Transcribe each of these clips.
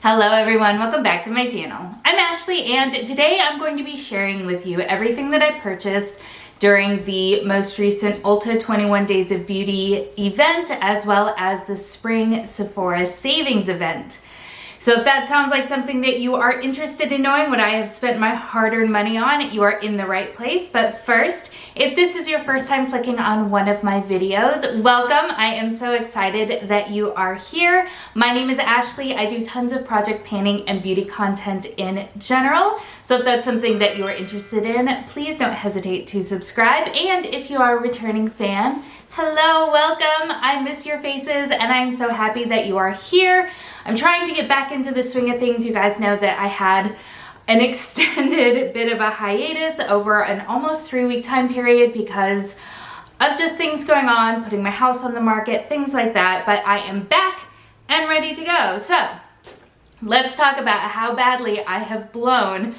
Hello everyone, welcome back to my channel. I'm Ashley and today I'm going to be sharing with you everything that I purchased during the most recent Ulta 21 Days of Beauty event as well as the spring Sephora savings event. So if that sounds like something that you are interested in knowing what I have spent my hard-earned money on, you are in the right place. But first, if this is your first time clicking on one of my videos, welcome. I am so excited that you are here. My name is Ashley. I do tons of project painting and beauty content in general. So if that's something that you are interested in, please don't hesitate to subscribe. And if you are a returning fan, hello, welcome. I miss your faces and I'm so happy that you are here. I'm trying to get back into the swing of things. You guys know that I had an extended bit of a hiatus over an almost 3-week time period because of just things going on, putting my house on the market, things like that. But I am back and ready to go. So let's talk about how badly I have blown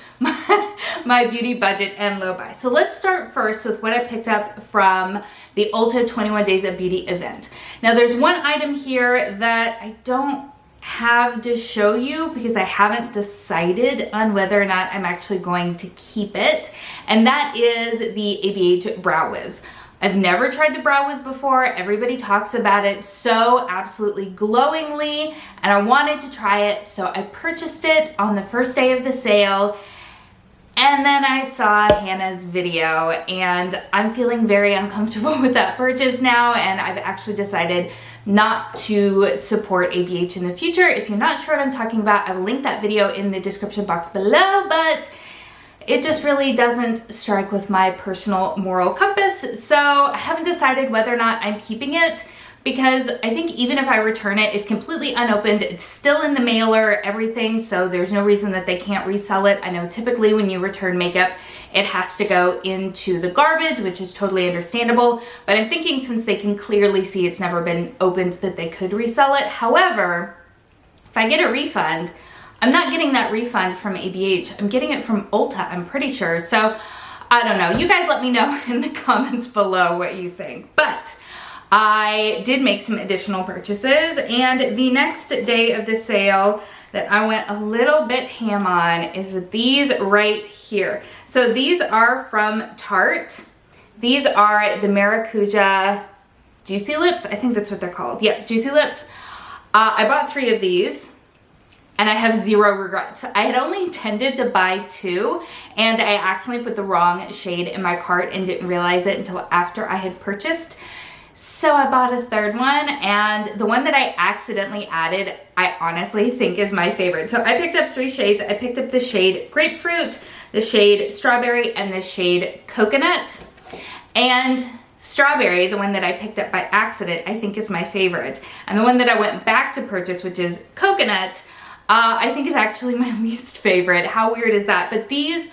my beauty budget and low buy. So let's start first with what I picked up from the Ulta 21 Days of Beauty event. Now there's one item here that I don't have to show you because I haven't decided on whether or not I'm actually going to keep it, and that is the ABH Brow Wiz. I've never tried the Brow Wiz before. Everybody talks about it so absolutely glowingly, and I wanted to try it, so I purchased it on the first day of the sale. And then I saw Hannah's video and I'm feeling very uncomfortable with that purchase now, and I've actually decided not to support ABH in the future. If you're not sure what I'm talking about, I will link that video in the description box below, but it just really doesn't strike with my personal moral compass. So I haven't decided whether or not I'm keeping it, because I think even if I return it, it's completely unopened, it's still in the mailer, everything, so there's no reason that they can't resell it. I know typically when you return makeup, it has to go into the garbage, which is totally understandable, but I'm thinking since they can clearly see it's never been opened that they could resell it. However, if I get a refund, I'm not getting that refund from ABH, I'm getting it from Ulta, I'm pretty sure. So I don't know, you guys let me know in the comments below what you think. But I did make some additional purchases, and the next day of the sale that I went a little bit ham on is with these right here. So these are from Tarte. These are the Maracuja Juicy Lips. I think that's what they're called. Yeah, Juicy Lips. I bought 3 of these and I have 0 regrets. I had only intended to buy 2 and I accidentally put the wrong shade in my cart and didn't realize it until after I had purchased. So I bought a 3rd one, and the one that I accidentally added, I honestly think is my favorite. So I picked up 3 shades. I picked up the shade Grapefruit, the shade Strawberry, and the shade Coconut. And Strawberry, the one that I picked up by accident, I think is my favorite. And the one that I went back to purchase, which is Coconut, I think is actually my least favorite. How weird is that? But these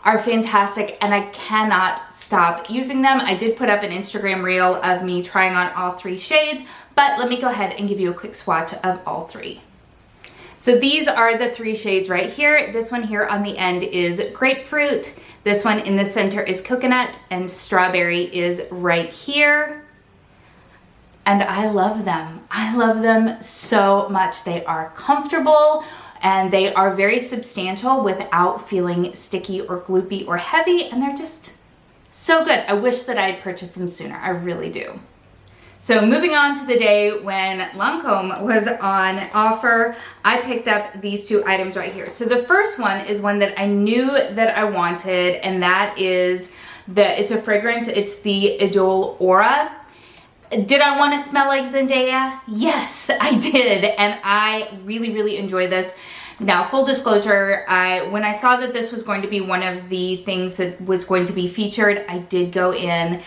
are fantastic and I cannot stop using them. I did put up an Instagram reel of me trying on all 3 shades, but let me go ahead and give you a quick swatch of all 3. So these are the 3 shades right here. This one here on the end is Grapefruit. This one in the center is Coconut, and Strawberry is right here. And I love them. I love them so much. They are comfortable and they are very substantial without feeling sticky or gloopy or heavy, and they're just so good. I wish that I had purchased them sooner. I really do. So moving on to the day when Lancome was on offer, I picked up these 2 items right here. So the first one is one that I knew that I wanted, and that is it's a fragrance. It's the Idol Aura. Did I want to smell like Zendaya? Yes, I did, and I really, really enjoy this. Now, full disclosure, when I saw that this was going to be one of the things that was going to be featured, I did go in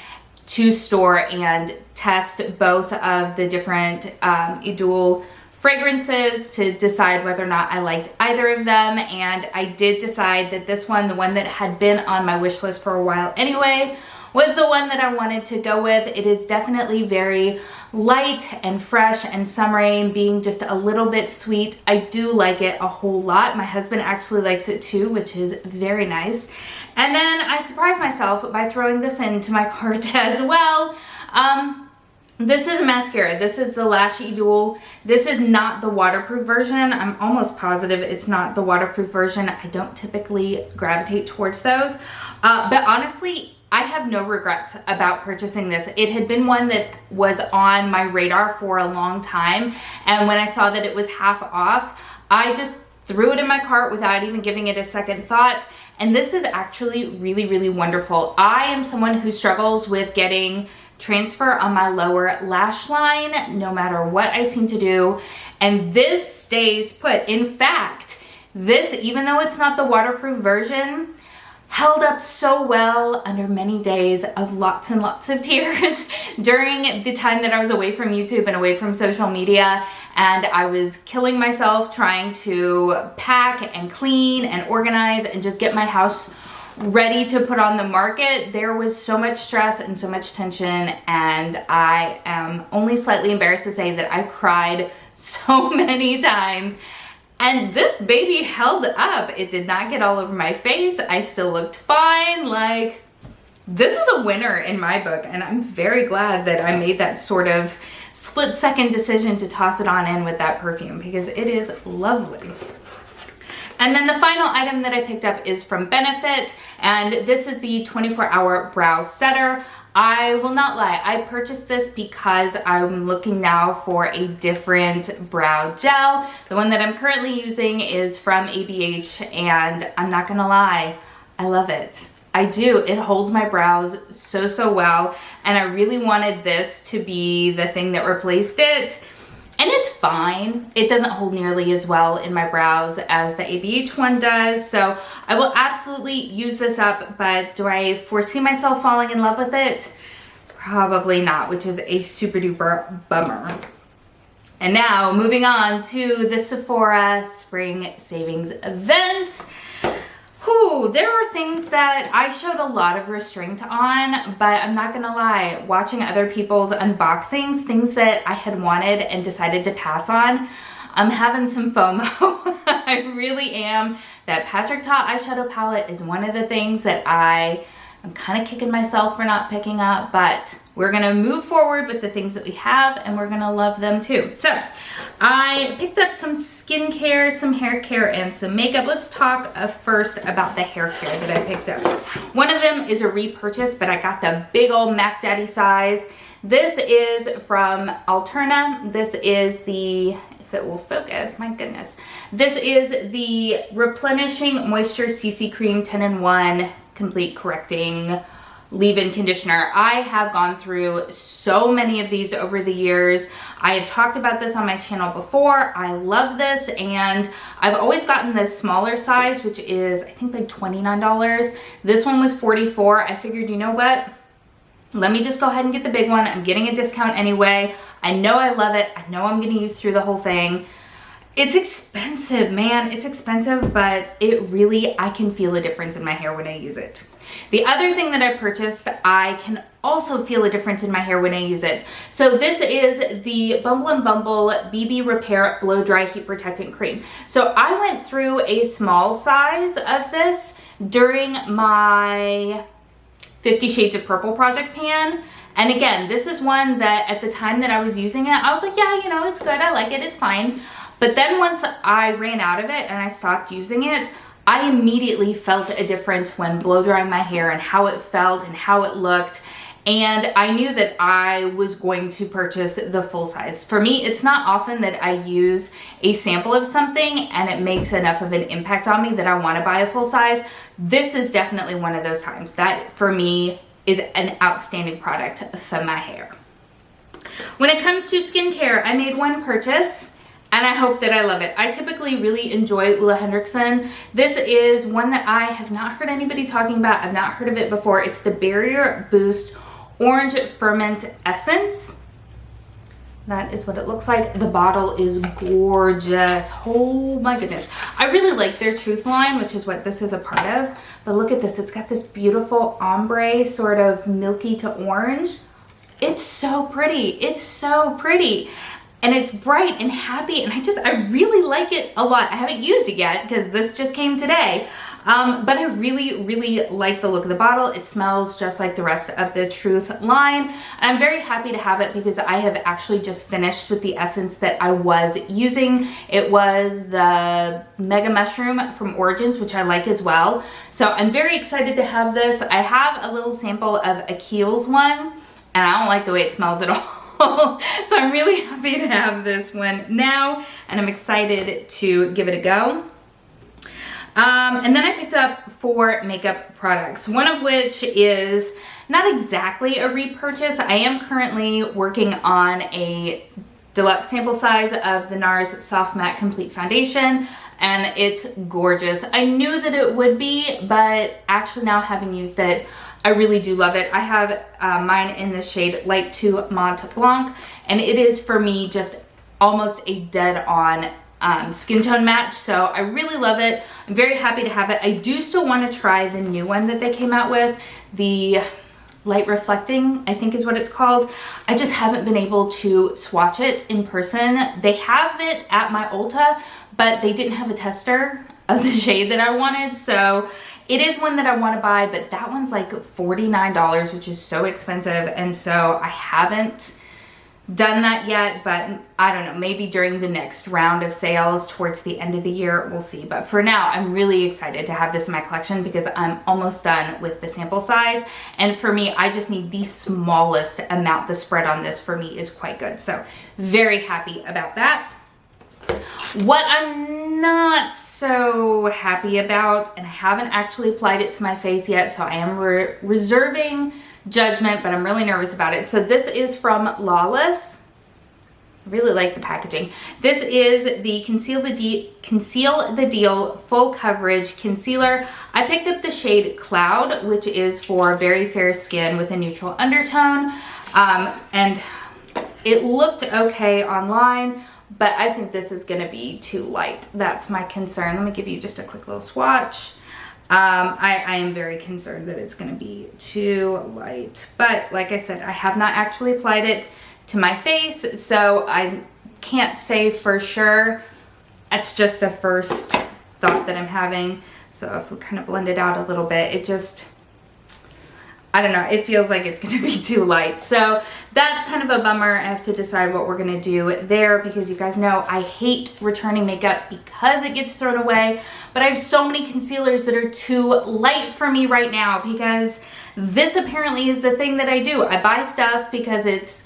to store and test both of the different Idol fragrances to decide whether or not I liked either of them, and I did decide that this one, the one that had been on my wish list for a while anyway, was the one that I wanted to go with. It is definitely very light and fresh and summery, and being just a little bit sweet. I do like it a whole lot. My husband actually likes it too, which is very nice. And then I surprised myself by throwing this into my cart as well. This is a mascara. This is the Lashy Dual. This is not the waterproof version. I'm almost positive it's not the waterproof version. I don't typically gravitate towards those. But honestly, I have no regret about purchasing this. It had been one that was on my radar for a long time. And when I saw that it was half off, I just threw it in my cart without even giving it a second thought. And this is actually really, really wonderful. I am someone who struggles with getting transfer on my lower lash line no matter what I seem to do, and this stays put. In fact, this, even though it's not the waterproof version, held up so well under many days of lots and lots of tears during the time that I was away from YouTube and away from social media, and I was killing myself trying to pack and clean and organize and just get my house ready to put on the market. There was so much stress and so much tension, and I am only slightly embarrassed to say that I cried so many times. And this baby held up. It did not get all over my face. I still looked fine. Like, this is a winner in my book, and I'm very glad that I made that sort of split-second decision to toss it on in with that perfume, because it is lovely. And then the final item that I picked up is from Benefit, and this is the 24-hour brow setter. I will not lie, I purchased this because I'm looking now for a different brow gel. The one that I'm currently using is from ABH, and I'm not gonna lie, I love it. I do. It holds my brows so, so well, and I really wanted this to be the thing that replaced it. And it's fine. It doesn't hold nearly as well in my brows as the ABH one does. So I will absolutely use this up, but do I foresee myself falling in love with it? Probably not, which is a super duper bummer. And now moving on to the Sephora Spring Savings event. There are things that I showed a lot of restraint on, but I'm not gonna lie, watching other people's unboxings, things that I had wanted and decided to pass on, I'm having some FOMO. I really am. That Patrick Ta eyeshadow palette is one of the things that I'm kind of kicking myself for not picking up, but we're gonna move forward with the things that we have, and we're gonna love them too. So I picked up some skincare, some hair care, and some makeup. Let's talk first about the hair care that I picked up. One of them is a repurchase, but I got the big old Mac Daddy size. This is from Alterna. This is the, if it will focus, my goodness. This is the Replenishing Moisture CC Cream 10-in-1 Complete Correcting Leave-In Conditioner. I have gone through so many of these over the years. I have talked about this on my channel before. I love this, and I've always gotten the smaller size, which is I think like $29. This one was $44. I figured, you know what? Let me just go ahead and get the big one. I'm getting a discount anyway. I know I love it. I know I'm gonna use through the whole thing. It's expensive, man. It's expensive, but it really, I can feel a difference in my hair when I use it. The other thing that I purchased, I can also feel a difference in my hair when I use it. So this is the Bumble & Bumble BB Repair Blow Dry Heat Protectant Cream. So I went through a small size of this during my 50 Shades of Purple project pan. And again, this is one that at the time that I was using it, I was like, yeah, you know, it's good. I like it. It's fine. But then once I ran out of it and I stopped using it, I immediately felt a difference when blow drying my hair and how it felt and how it looked. And I knew that I was going to purchase the full size. For me, it's not often that I use a sample of something and it makes enough of an impact on me that I want to buy a full size. This is definitely one of those times. That, for me, is an outstanding product for my hair. When it comes to skincare, I made one purchase, and I hope that I love it. I typically really enjoy Ole Henriksen. This is one that I have not heard anybody talking about. I've not heard of it before. It's the Barrier Boost Orange Ferment Essence. That is what it looks like. The bottle is gorgeous. Oh my goodness. I really like their Truth line, which is what this is a part of. But look at this. It's got this beautiful ombre, sort of milky to orange. It's so pretty. It's so pretty. And it's bright and happy, and I really like it a lot. I haven't used it yet because this just came today, But I really like the look of the bottle. It smells just like the rest of the Truth line. And I'm very happy to have it because I have actually just finished with the essence that I was using. It was the Mega Mushroom from Origins, which I like as well. So I'm very excited to have this. I have a little sample of a Kiehl's one, and I don't like the way it smells at all. So I'm really happy to have this one now, and I'm excited to give it a go. And then I picked up 4 makeup products, one of which is not exactly a repurchase. I am currently working on a deluxe sample size of the NARS Soft Matte Complete Foundation, and it's gorgeous. I knew that it would be, but actually now having used it, I really do love it. I have mine in the shade Light 2 Mont Blanc, and it is for me just almost a dead-on skin tone match, so I really love it. I'm very happy to have it. I do still want to try the new one that they came out with, the Light Reflecting, I think is what it's called. I just haven't been able to swatch it in person. They have it at my Ulta, but they didn't have a tester of the shade that I wanted, so it is one that I want to buy, but that one's like $49, which is so expensive, and so I haven't done that yet, but I don't know, maybe during the next round of sales towards the end of the year, we'll see. But for now, I'm really excited to have this in my collection because I'm almost done with the sample size, and for me, I just need the smallest amount. The spread on this for me is quite good, so very happy about that. What I'm not so happy about, and I haven't actually applied it to my face yet, so I am reserving judgment, but I'm really nervous about it. So this is from LAWLESS. I really like the packaging. This is the Conceal the Deal Full Coverage Concealer. I picked up the shade Cloud, which is for very fair skin with a neutral undertone, and it looked okay online, but I think this is gonna be too light. That's my concern. Let me give you just a quick little swatch. I am very concerned that it's gonna be too light. But like I said, I have not actually applied it to my face, so I can't say for sure. It's just the first thought that I'm having. So if we kind of blend it out a little bit, it just, I don't know, it feels like it's gonna be too light. So that's kind of a bummer. I have to decide what we're gonna do there because you guys know I hate returning makeup because it gets thrown away. But I have so many concealers that are too light for me right now because this apparently is the thing that I do. I buy stuff because it's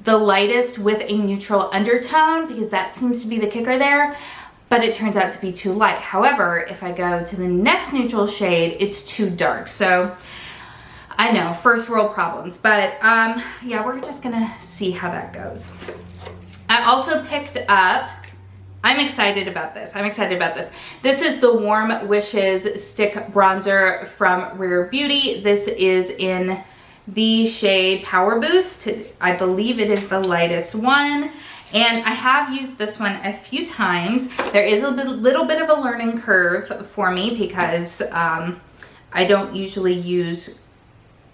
the lightest with a neutral undertone because that seems to be the kicker there, but it turns out to be too light. However, if I go to the next neutral shade, it's too dark. So I know, first world problems, but yeah, we're just gonna see how that goes. I also picked up, I'm excited about this. This is the Warm Wishes Stick Bronzer from Rare Beauty. This is in the shade Power Boost. I believe it is the lightest one. And I have used this one a few times. There is a little bit of a learning curve for me because I don't usually use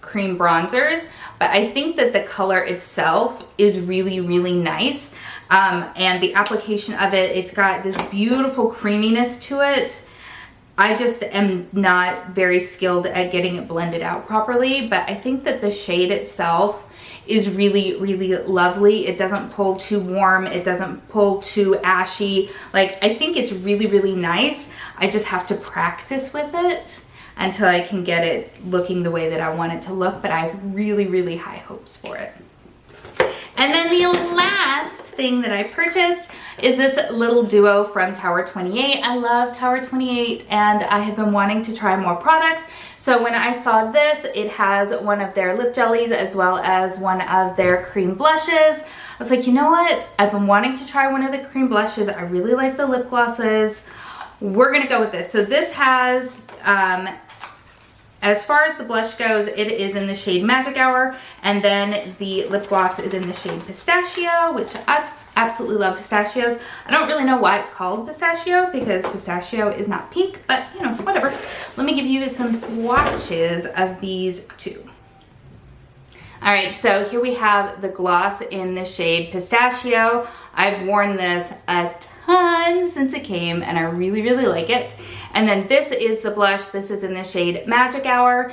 cream bronzers, but I think that the color itself is really nice, and the application of it, it's got this beautiful creaminess to it. I just am not very skilled at getting it blended out properly, but I think that the shade itself is really lovely. It doesn't pull too warm, it doesn't pull too ashy. Like, I think it's really nice. I just have to practice with it until I can get it looking the way that I want it to look, but I have really high hopes for it. And then the last thing that I purchased is this little duo from Tower 28. I love Tower 28 and I have been wanting to try more products. So when I saw this, it has one of their lip jellies as well as one of their cream blushes. I was like, you know what? I've been wanting to try one of the cream blushes. I really like the lip glosses. We're gonna go with this. So this has, as far as the blush goes, it is in the shade Magic Hour, and then the lip gloss is in the shade Pistachio, which I absolutely love pistachios. I don't really know why it's called pistachio because pistachio is not pink, but you know, whatever. Let me give you some swatches of these two. All right, so here we have the gloss in the shade Pistachio. I've worn this a ton since it came and I really like it. And then this is the blush. This is in the shade Magic Hour.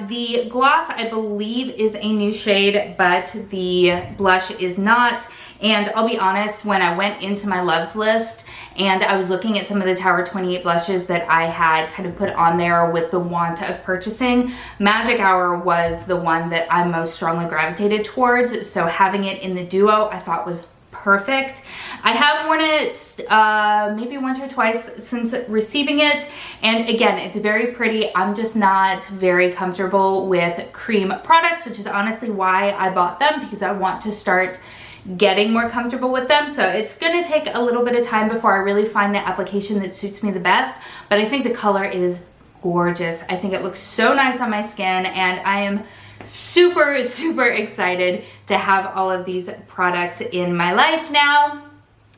The gloss, I believe, is a new shade, but the blush is not. And I'll be honest, when I went into my loves list and I was looking at some of the Tower 28 blushes that I had kind of put on there with the want of purchasing, Magic Hour was the one that I most strongly gravitated towards. So having it in the duo, I thought was perfect. I have worn it maybe once or twice since receiving it, and again, it's very pretty. I'm just not very comfortable with cream products, which is honestly why I bought them, because I want to start getting more comfortable with them. So it's gonna take a little bit of time before I really find the application that suits me the best, but I think the color is gorgeous. I think it looks so nice on my skin, and I am super, super excited to have all of these products in my life now.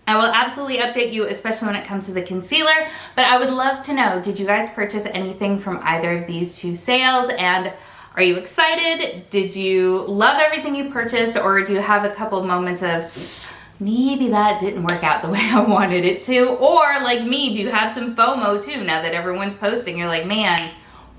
I will absolutely update you, especially when it comes to the concealer, but I would love to know, did you guys purchase anything from either of these two sales? And are you excited? Did you love everything you purchased, or do you have a couple moments of maybe that didn't work out the way I wanted it to? Or like me, do you have some FOMO too now that everyone's posting? You're like, man,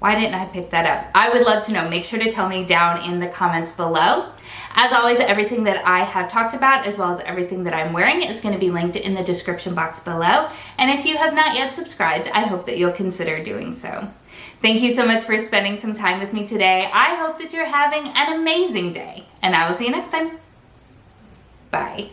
why didn't I pick that up? I would love to know. Make sure to tell me down in the comments below. As always, everything that I have talked about, as well as everything that I'm wearing, is going to be linked in the description box below. And if you have not yet subscribed, I hope that you'll consider doing so. Thank you so much for spending some time with me today. I hope that you're having an amazing day, and I will see you next time. Bye.